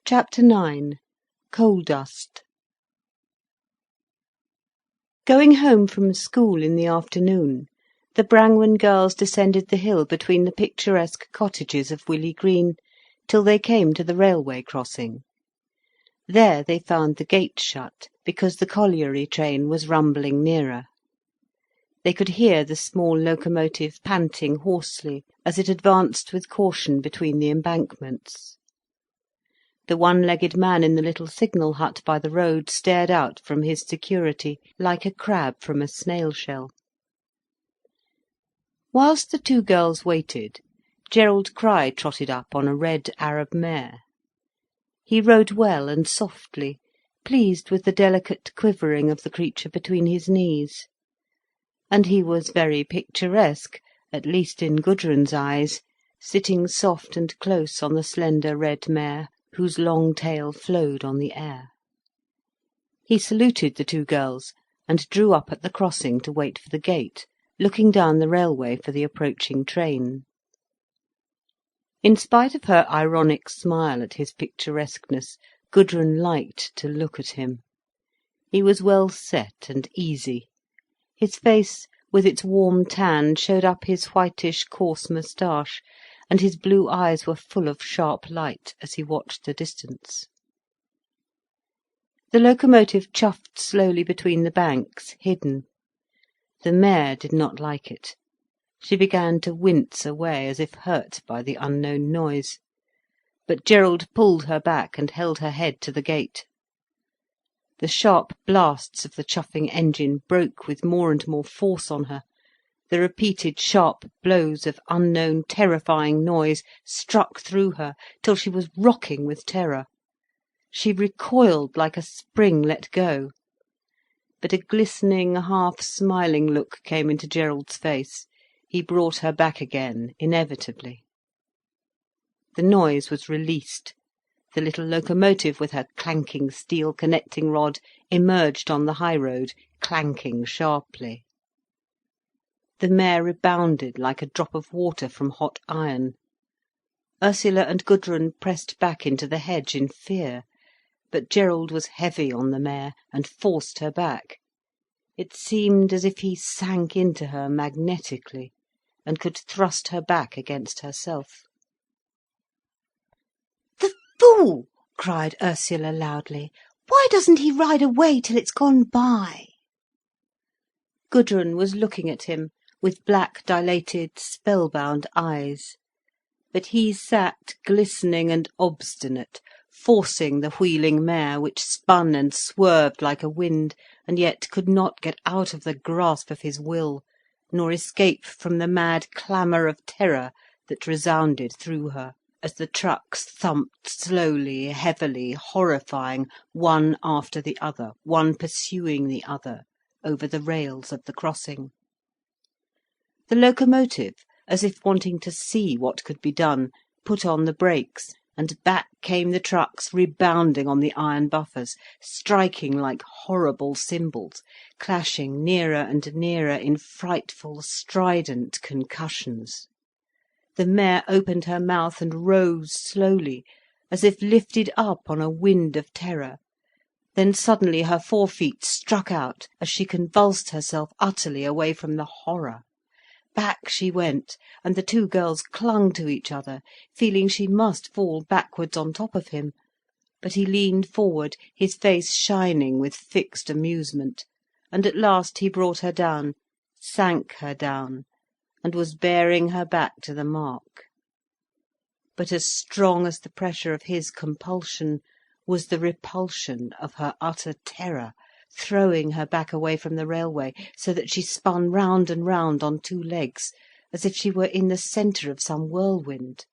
Chapter 9. Coal Dust. Going home from school in the afternoon, the Brangwen girls descended the hill between the picturesque cottages of Willey Green till they came to the railway crossing. There they found the gate shut, because the colliery train was rumbling nearer. They could hear the small locomotive panting hoarsely as it advanced with caution between the embankments. The one-legged man in the little signal hut by the road stared out from his security like a crab from a snail-shell. Whilst the two girls waited, Gerald Crich trotted up on a red Arab mare. He rode well and softly, pleased with the delicate quivering of the creature between his knees. And he was very picturesque, at least in Gudrun's eyes, sitting soft and close on the slender red mare, whose long tail flowed on the air. He saluted the two girls, and drew up at the crossing to wait for the gate, looking down the railway for the approaching train. In spite of her ironic smile at his picturesqueness, Gudrun liked to look at him. He was well set and easy. His face, with its warm tan, showed up his whitish coarse moustache, and his blue eyes were full of sharp light as he watched the distance. The locomotive chuffed slowly between the banks, hidden. The mare did not like it. She began to wince away, as if hurt by the unknown noise. But Gerald pulled her back and held her head to the gate. The sharp blasts of the chuffing engine broke with more and more force on her. The repeated sharp blows of unknown terrifying noise struck through her, till she was rocking with terror. She recoiled like a spring let go. But a glistening, half-smiling look came into Gerald's face. He brought her back again, inevitably. The noise was released. The little locomotive, with her clanking steel connecting rod, emerged on the high road, clanking sharply. The mare rebounded like a drop of water from hot iron. Ursula and Gudrun pressed back into the hedge in fear, but Gerald was heavy on the mare, and forced her back. It seemed as if he sank into her magnetically, and could thrust her back against herself. "The fool!" cried Ursula loudly. "Why doesn't he ride away till it's gone by?" Gudrun was looking at him with black, dilated, spellbound eyes. But he sat glistening and obstinate, forcing the wheeling mare, which spun and swerved like a wind, and yet could not get out of the grasp of his will, nor escape from the mad clamour of terror that resounded through her, as the trucks thumped slowly, heavily, horrifying, one after the other, one pursuing the other, over the rails of the crossing. The locomotive, as if wanting to see what could be done, put on the brakes, and back came the trucks rebounding on the iron buffers, striking like horrible cymbals, clashing nearer and nearer in frightful, strident concussions. The mare opened her mouth and rose slowly, as if lifted up on a wind of terror. Then suddenly her forefeet struck out, as she convulsed herself utterly away from the horror. Back she went, and the two girls clung to each other, feeling she must fall backwards on top of him. But he leaned forward, his face shining with fixed amusement, and at last he brought her down, sank her down, and was bearing her back to the mark. But as strong as the pressure of his compulsion was the repulsion of her utter terror, throwing her back away from the railway, so that she spun round and round on two legs, as if she were in the centre of some whirlwind.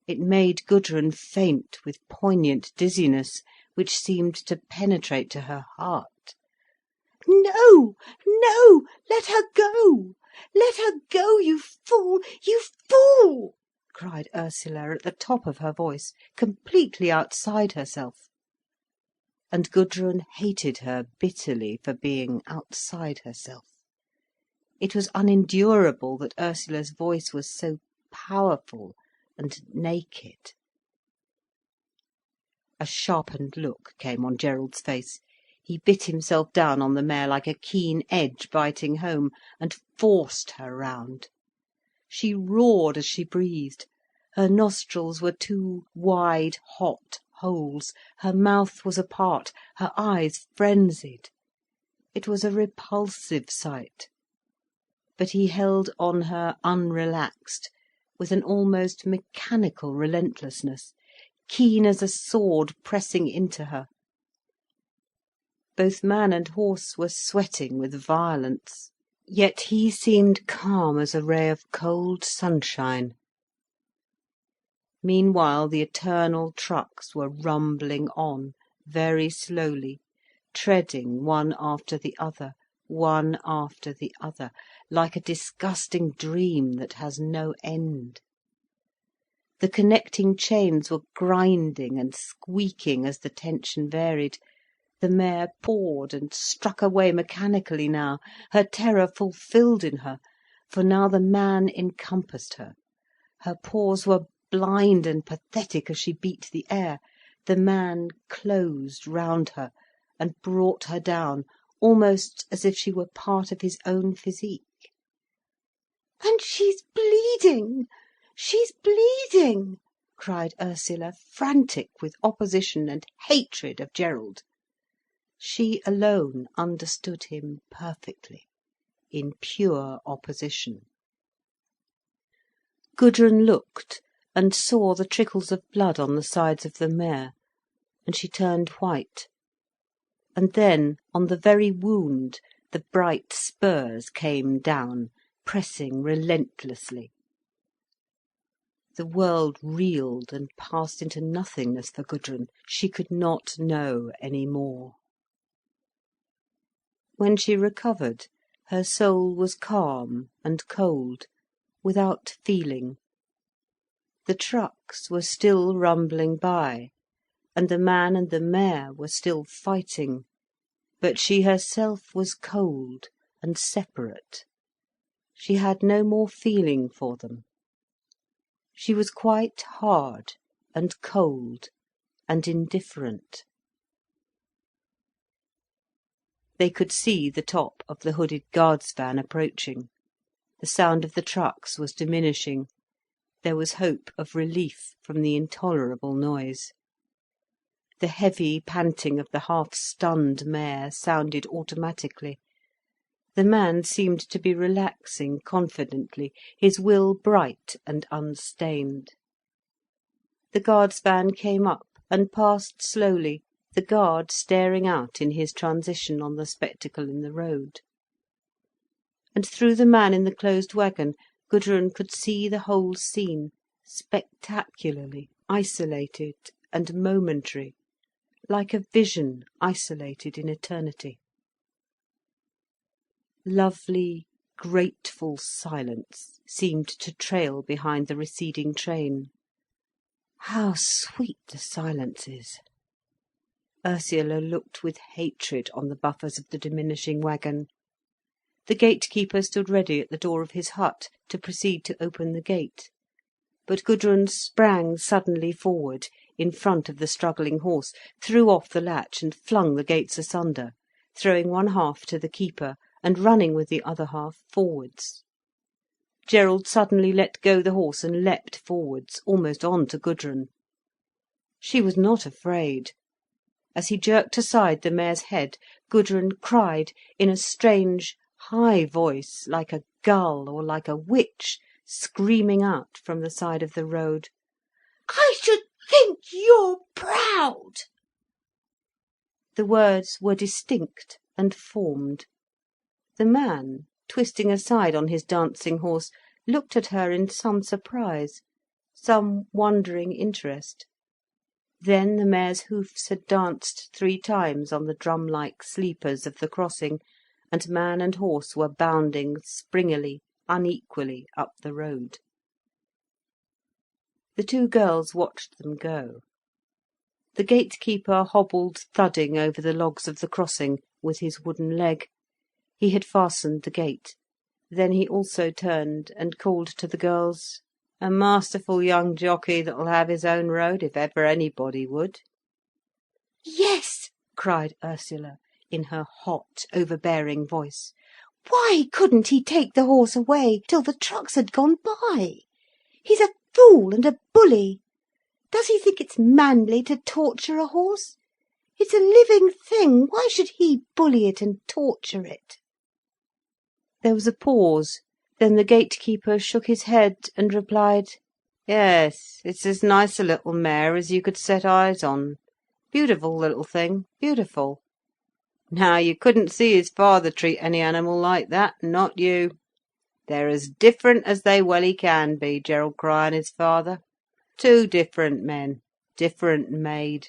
It made Gudrun faint with poignant dizziness, which seemed to penetrate to her heart. "No, no, let her go! Let her go, you fool, you fool!" cried Ursula at the top of her voice, completely outside herself. And Gudrun hated her bitterly for being outside herself. It was unendurable that Ursula's voice was so powerful and naked. A sharpened look came on Gerald's face. He bit himself down on the mare like a keen edge biting home, and forced her round. She roared as she breathed. Her nostrils were two wide, hot holes, her mouth was apart, her eyes frenzied. It was a repulsive sight. But he held on her unrelaxed, with an almost mechanical relentlessness, keen as a sword pressing into her. Both man and horse were sweating with violence, yet he seemed calm as a ray of cold sunshine. Meanwhile the eternal trucks were rumbling on, very slowly, treading one after the other, like a disgusting dream that has no end. The connecting chains were grinding and squeaking as the tension varied. The mare pawed and struck away mechanically now, her terror fulfilled in her, for now the man encompassed her. Her paws were blind and pathetic as she beat the air. The man closed round her and brought her down, almost as if she were part of his own physique. "And she's bleeding! She's bleeding!" cried Ursula, frantic with opposition and hatred of Gerald. She alone understood him perfectly, in pure opposition. Gudrun looked and saw the trickles of blood on the sides of the mare, and she turned white. And then, on the very wound, the bright spurs came down, pressing relentlessly. The world reeled and passed into nothingness for Gudrun. She could not know any more. When she recovered, her soul was calm and cold, without feeling. The trucks were still rumbling by, and the man and the mare were still fighting, but she herself was cold and separate. She had no more feeling for them. She was quite hard and cold and indifferent. They could see the top of the hooded guards' van approaching. The sound of the trucks was diminishing. There was hope of relief from the intolerable noise. The heavy panting of the half-stunned mare sounded automatically. The man seemed to be relaxing confidently, his will bright and unstained. The guards' van came up and passed slowly, the guard staring out in his transition on the spectacle in the road. And through the man in the closed wagon, Gudrun could see the whole scene, spectacularly isolated and momentary, like a vision isolated in eternity. Lovely, grateful silence seemed to trail behind the receding train. How sweet the silence is! Ursula looked with hatred on the buffers of the diminishing wagon. The gatekeeper stood ready at the door of his hut to proceed to open the gate. But Gudrun sprang suddenly forward, in front of the struggling horse, threw off the latch and flung the gates asunder, throwing one half to the keeper and running with the other half forwards. Gerald suddenly let go the horse and leapt forwards, almost on to Gudrun. She was not afraid. As he jerked aside the mare's head, Gudrun cried in a strange, high voice, like a gull or like a witch screaming out from the side of the road, "I should think you're proud!" The words were distinct and formed. The man, twisting aside on his dancing horse, looked at her in some surprise, some wondering interest. Then the mare's hoofs had danced 3 times on the drum-like sleepers of the crossing, and man and horse were bounding springily, unequally up the road. The 2 girls watched them go. The gatekeeper hobbled thudding over the logs of the crossing with his wooden leg. He had fastened the gate. Then he also turned and called to the girls, "A masterful young jockey that'll have his own road, if ever anybody would." "Yes," cried Ursula, in her hot, overbearing voice. "Why couldn't he take the horse away till the trucks had gone by? He's a fool and a bully. Does he think it's manly to torture a horse? It's a living thing. Why should he bully it and torture it?" There was a pause. Then the gatekeeper shook his head and replied, "Yes, it's as nice a little mare as you could set eyes on. Beautiful little thing, beautiful. Now, you couldn't see his father treat any animal like that, not you. They're as different as they welly can be, Gerald Crich and his father. Two different men, different made."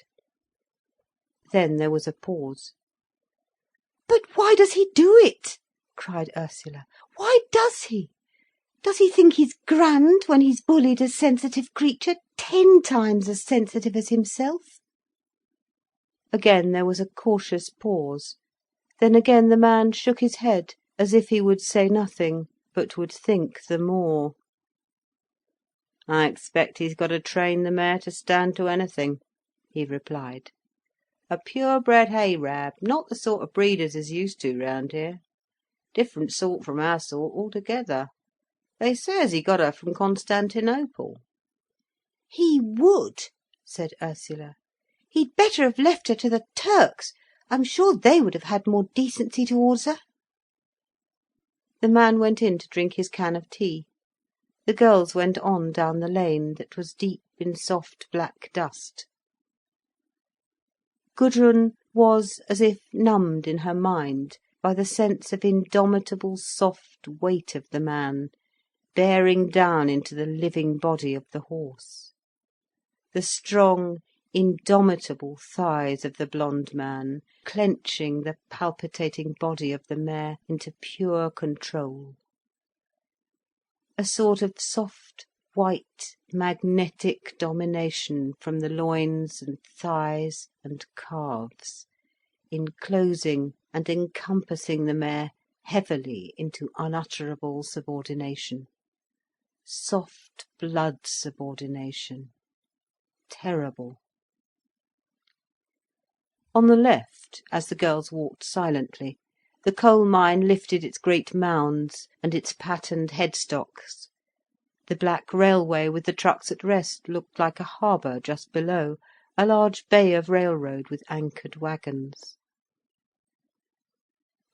Then there was a pause. "But why does he do it?" cried Ursula. "Why does he? Does he think he's grand when he's bullied a sensitive creature 10 times as sensitive as himself?" Again there was a cautious pause. Then again the man shook his head, as if he would say nothing, but would think the more. "I expect he's got to train the mare to stand to anything," he replied. "A pure-bred Arab, not the sort of breeders is used to round here. Different sort from our sort altogether. They say as he got her from Constantinople." "He would," said Ursula. "He'd better have left her to the Turks. I'm sure they would have had more decency towards her." The man went in to drink his can of tea. The girls went on down the lane, that was deep in soft black dust. Gudrun was as if numbed in her mind by the sense of indomitable soft weight of the man, bearing down into the living body of the horse. The strong, indomitable thighs of the blond man, clenching the palpitating body of the mare into pure control. A sort of soft, white, magnetic domination from the loins and thighs and calves, enclosing and encompassing the mare heavily into unutterable subordination. Soft blood subordination. Terrible. On the left, as the girls walked silently, the coal mine lifted its great mounds and its patterned headstocks. The black railway with the trucks at rest looked like a harbour just below, a large bay of railroad with anchored wagons.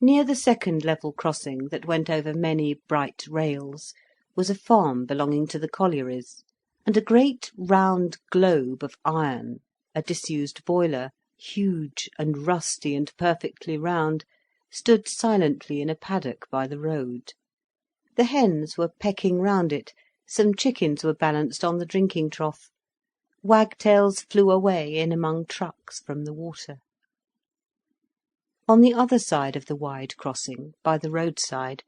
Near the second level crossing, that went over many bright rails, was a farm belonging to the collieries, and a great round globe of iron, a disused boiler, huge and rusty and perfectly round, stood silently in a paddock by the road. The hens were pecking round it, some chickens were balanced on the drinking trough. Wagtails flew away in among trucks from the water. On the other side of the wide crossing, by the roadside,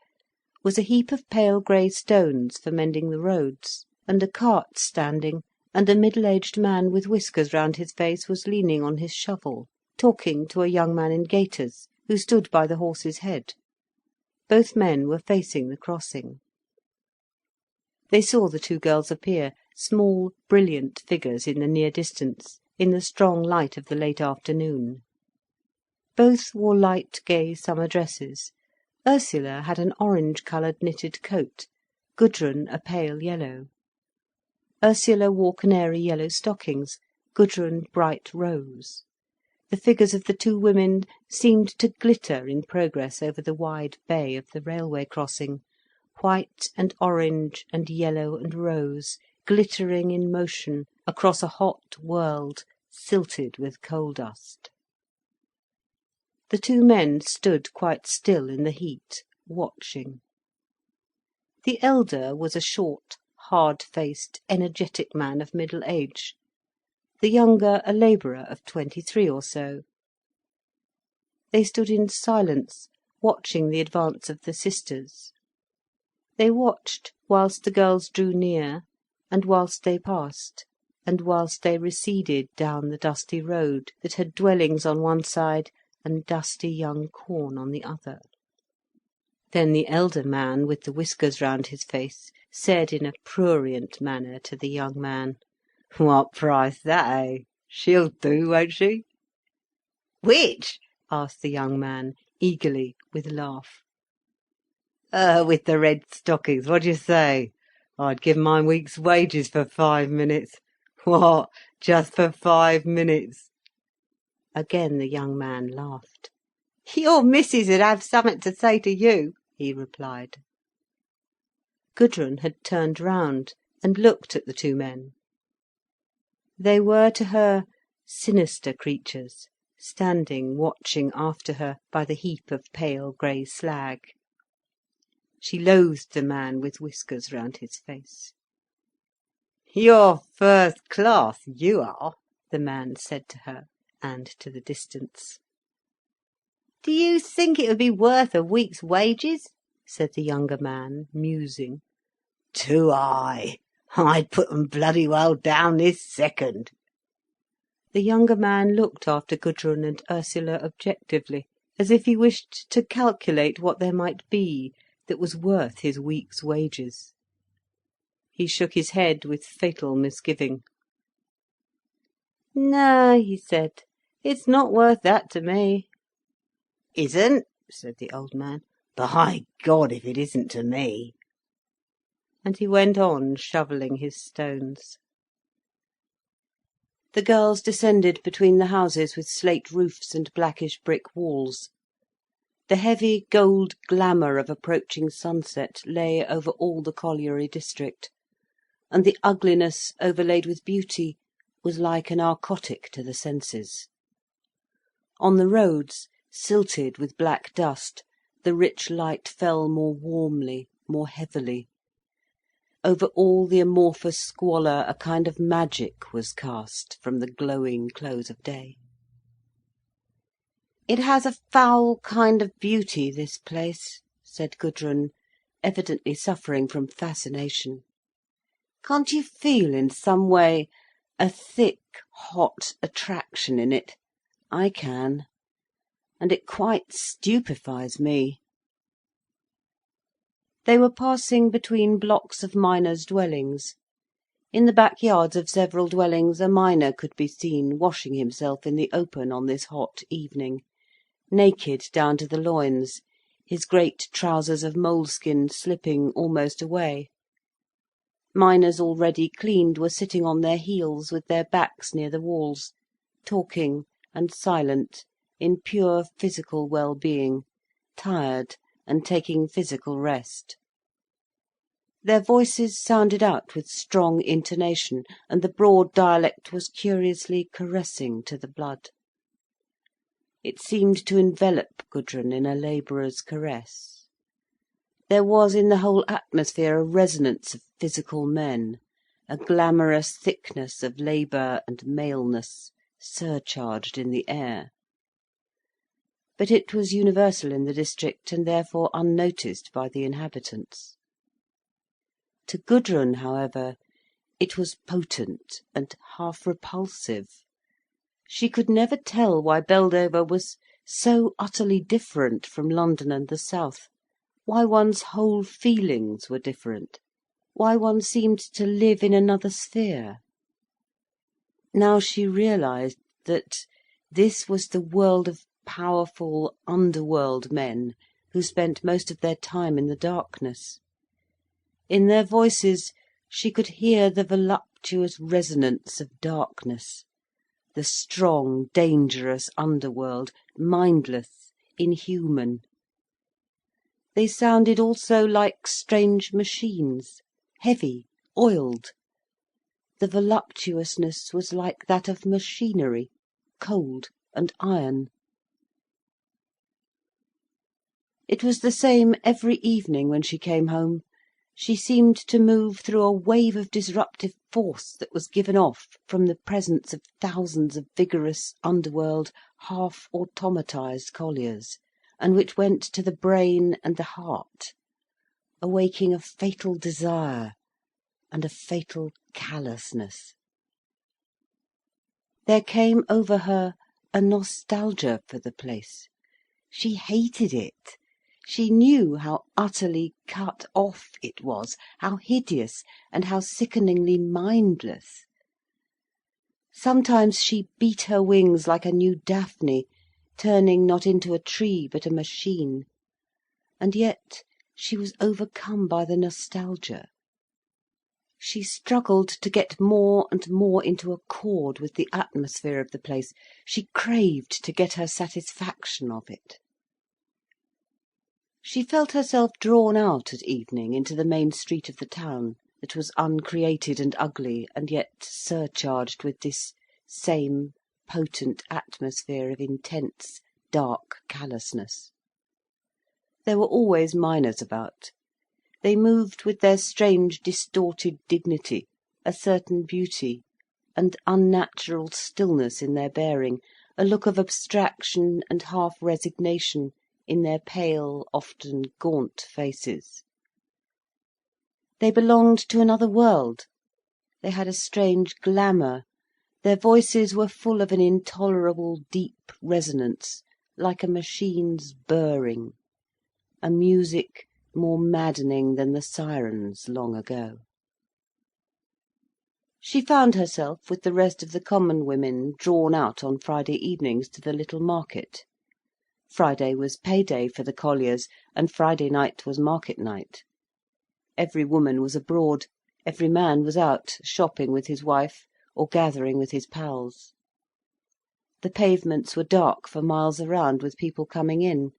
was a heap of pale grey stones for mending the roads, and a cart standing, and a middle-aged man with whiskers round his face was leaning on his shovel, talking to a young man in gaiters, who stood by the horse's head. Both men were facing the crossing. They saw the two girls appear, small, brilliant figures in the near distance, in the strong light of the late afternoon. Both wore light, gay summer dresses. Ursula had an orange-coloured knitted coat, Gudrun a pale yellow. Ursula wore canary yellow stockings, Gudrun bright rose. The figures of the two women seemed to glitter in progress over the wide bay of the railway crossing, white and orange and yellow and rose, glittering in motion across a hot world silted with coal dust. The two men stood quite still in the heat, watching. The elder was a short, hard-faced, energetic man of middle age, the younger a labourer of 23 or so. They stood in silence, watching the advance of the sisters. They watched whilst the girls drew near, and whilst they passed, and whilst they receded down the dusty road that had dwellings on one side and dusty young corn on the other. Then the elder man, with the whiskers round his face, said in a prurient manner to the young man, "What price that, eh? She'll do, won't she?" "Which?" asked the young man, eagerly, with a laugh. With the red stockings, what do you say? I'd give my week's wages for 5 minutes. What, just for 5 minutes?" Again the young man laughed. "Your missus would have something to say to you," he replied. Gudrun had turned round and looked at the two men. They were to her sinister creatures, standing watching after her by the heap of pale grey slag. She loathed the man with whiskers round his face. "You're first class, you are," the man said to her, and to the distance. "Do you think it would be worth a week's wages?" said the younger man, musing. "Do I? I'd put 'em bloody well down this second." The younger man looked after Gudrun and Ursula objectively, as if he wished to calculate what there might be that was worth his week's wages. He shook his head with fatal misgiving. "No," he said, "it's not worth that to me." "Isn't?" said the old man. "By God, if it isn't to me." And he went on shovelling his stones. The girls descended between the houses with slate roofs and blackish brick walls. The heavy gold glamour of approaching sunset lay over all the colliery district, and the ugliness overlaid with beauty was like a narcotic to the senses. On the roads, silted with black dust, the rich light fell more warmly, more heavily. Over all the amorphous squalor a kind of magic was cast from the glowing close of day. "It has a foul kind of beauty, this place," said Gudrun, evidently suffering from fascination. "Can't you feel in some way a thick, hot attraction in it? I can. And it quite stupefies me." They were passing between blocks of miners' dwellings. In the backyards of several dwellings a miner could be seen washing himself in the open on this hot evening, naked down to the loins, his great trousers of moleskin slipping almost away. Miners already cleaned were sitting on their heels with their backs near the walls, talking and silent, in pure physical well-being, tired and taking physical rest. Their voices sounded out with strong intonation, and the broad dialect was curiously caressing to the blood. It seemed to envelop Gudrun in a labourer's caress. There was in the whole atmosphere a resonance of physical men, a glamorous thickness of labour and maleness, surcharged in the air. But it was universal in the district, and therefore unnoticed by the inhabitants. To Gudrun, however, it was potent and half repulsive. She could never tell why Beldover was so utterly different from London and the south, why one's whole feelings were different, why one seemed to live in another sphere. Now she realised that this was the world of powerful underworld men who spent most of their time in the darkness. In their voices she could hear the voluptuous resonance of darkness, the strong, dangerous underworld, mindless, inhuman. They sounded also like strange machines, heavy, oiled. The voluptuousness was like that of machinery, cold and iron. It was the same every evening when she came home. She seemed to move through a wave of disruptive force that was given off from the presence of thousands of vigorous underworld, half-automatised colliers, and which went to the brain and the heart, awaking a fatal desire and a fatal callousness. There came over her a nostalgia for the place. She hated it. She knew how utterly cut off it was, how hideous and how sickeningly mindless. Sometimes she beat her wings like a new Daphne, turning not into a tree but a machine. And yet she was overcome by the nostalgia. She struggled to get more and more into accord with the atmosphere of the place. She craved to get her satisfaction of it. She felt herself drawn out at evening into the main street of the town, that was uncreated and ugly, and yet surcharged with this same potent atmosphere of intense, dark callousness. There were always miners about. They moved with their strange distorted dignity, a certain beauty, and unnatural stillness in their bearing, a look of abstraction and half resignation in their pale, often gaunt faces. They belonged to another world. They had a strange glamour. Their voices were full of an intolerable deep resonance, like a machine's burring, a music more maddening than the sirens long ago. She found herself, with the rest of the common women, drawn out on Friday evenings to the little market. Friday was pay day for the colliers, and Friday night was market night. Every woman was abroad, every man was out, shopping with his wife, or gathering with his pals. The pavements were dark for miles around with people coming in.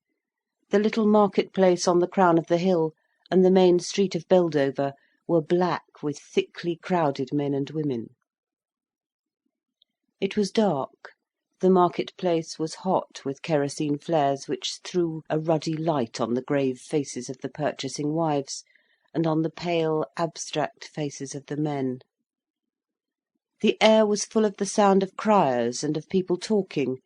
The little market-place on the crown of the hill, and the main street of Beldover, were black with thickly crowded men and women. It was dark. The market-place was hot with kerosene flares which threw a ruddy light on the grave faces of the purchasing wives, and on the pale, abstract faces of the men. The air was full of the sound of criers and of people talking.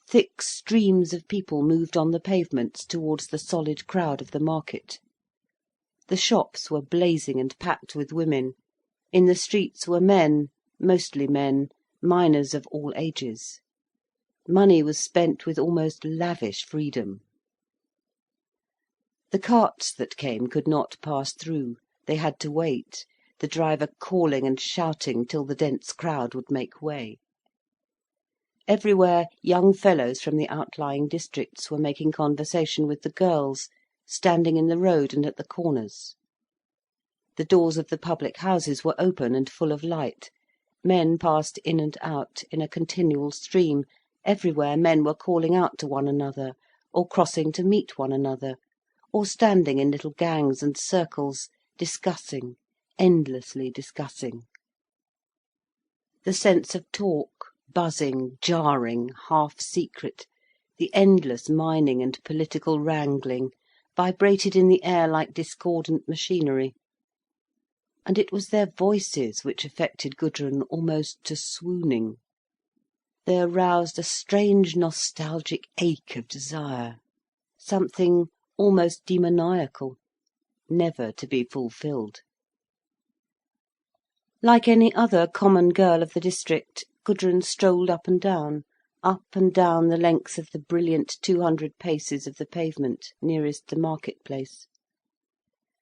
Thick streams of people moved on the pavements towards the solid crowd of the market. The shops were blazing and packed with women. In the streets were men, mostly men, miners of all ages. Money was spent with almost lavish freedom. The carts that came could not pass through. They had to wait, the driver calling and shouting till the dense crowd would make way. Everywhere young fellows from the outlying districts were making conversation with the girls, standing in the road and at the corners. The doors of the public houses were open and full of light. Men passed in and out in a continual stream. Everywhere men were calling out to one another, or crossing to meet one another, or standing in little gangs and circles, discussing, endlessly discussing. The sense of talk, buzzing, jarring, half-secret, the endless mining and political wrangling, vibrated in the air like discordant machinery. And it was their voices which affected Gudrun almost to swooning. They aroused a strange nostalgic ache of desire, something almost demoniacal, never to be fulfilled. Like any other common girl of the district, Gudrun strolled up and down the length of the brilliant 200 paces of the pavement nearest the market-place.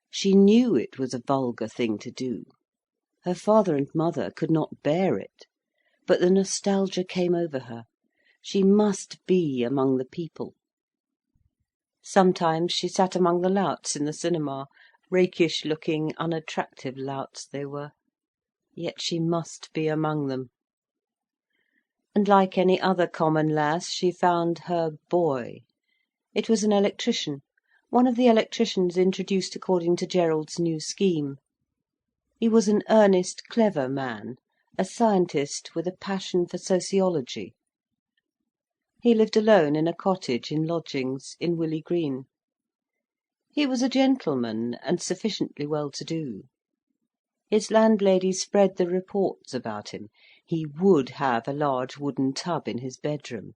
She knew it was a vulgar thing to do. Her father and mother could not bear it. But the nostalgia came over her. She must be among the people. Sometimes she sat among the louts in the cinema, rakish-looking, unattractive louts they were. Yet she must be among them. And like any other common lass, she found her boy. It was an electrician, one of the electricians introduced according to Gerald's new scheme. He was an earnest, clever man, a scientist with a passion for sociology. He lived alone in a cottage in lodgings in Willey Green. He was a gentleman, and sufficiently well-to-do. His landlady spread the reports about him. He would have a large wooden tub in his bedroom,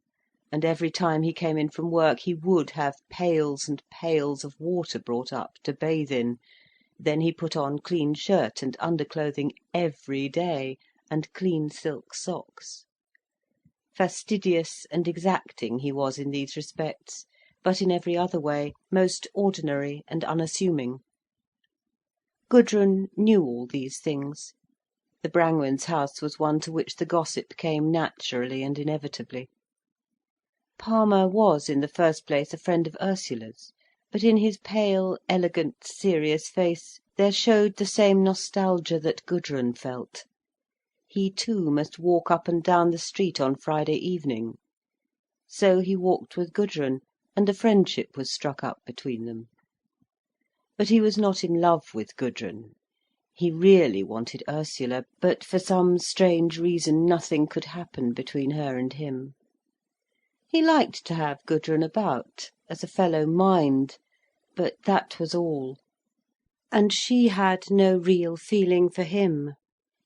and every time he came in from work he would have pails and pails of water brought up to bathe in. Then he put on clean shirt and underclothing every day, and clean silk socks. Fastidious and exacting he was in these respects, but in every other way most ordinary and unassuming. Gudrun knew all these things. The Brangwens' house was one to which the gossip came naturally and inevitably. Palmer was, in the first place, a friend of Ursula's, but in his pale, elegant, serious face there showed the same nostalgia that Gudrun felt. He too must walk up and down the street on Friday evening. So he walked with Gudrun, and a friendship was struck up between them. But he was not in love with Gudrun. He really wanted Ursula, but for some strange reason nothing could happen between her and him. He liked to have Gudrun about, as a fellow mind, but that was all. And she had no real feeling for him.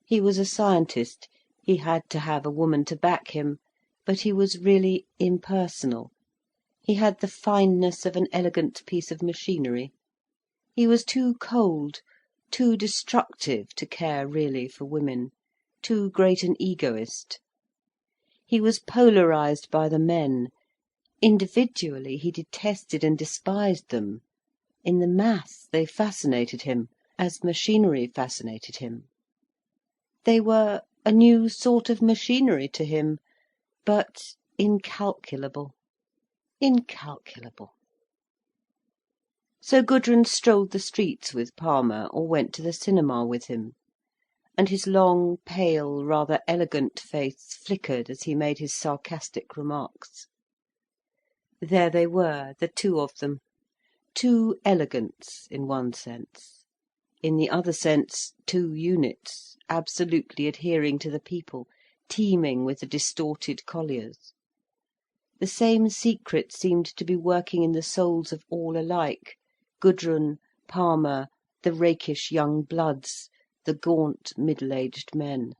He was a scientist, he had to have a woman to back him, but he was really impersonal. He had the fineness of an elegant piece of machinery. He was too cold, too destructive to care really for women, too great an egoist. He was polarised by the men. Individually he detested and despised them. In the mass they fascinated him, as machinery fascinated him. They were a new sort of machinery to him, but incalculable, incalculable. So Gudrun strolled the streets with Palmer, or went to the cinema with him, and his long, pale, rather elegant face flickered as he made his sarcastic remarks. There they were, the two of them, two elegants in one sense, in the other sense two units, absolutely adhering to the people, teeming with the distorted colliers. The same secret seemed to be working in the souls of all alike, Gudrun, Palmer, the rakish young bloods, the gaunt middle-aged men.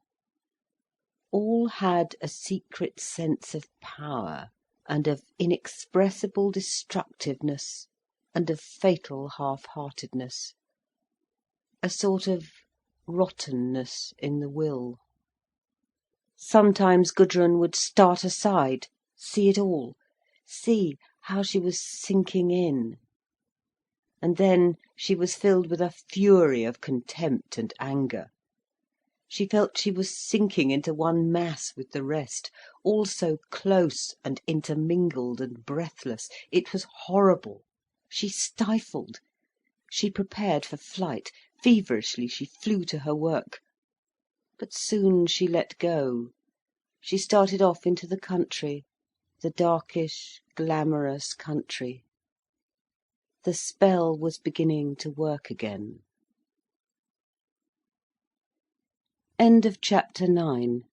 All had a secret sense of power, and of inexpressible destructiveness, and of fatal half-heartedness. A sort of rottenness in the will. Sometimes Gudrun would start aside, see it all, see how she was sinking in. And then she was filled with a fury of contempt and anger. She felt she was sinking into one mass with the rest, all so close and intermingled and breathless. It was horrible. She stifled. She prepared for flight. Feverishly she flew to her work. But soon she let go. She started off into the country, the darkish, glamorous country. The spell was beginning to work again. End of chapter 9.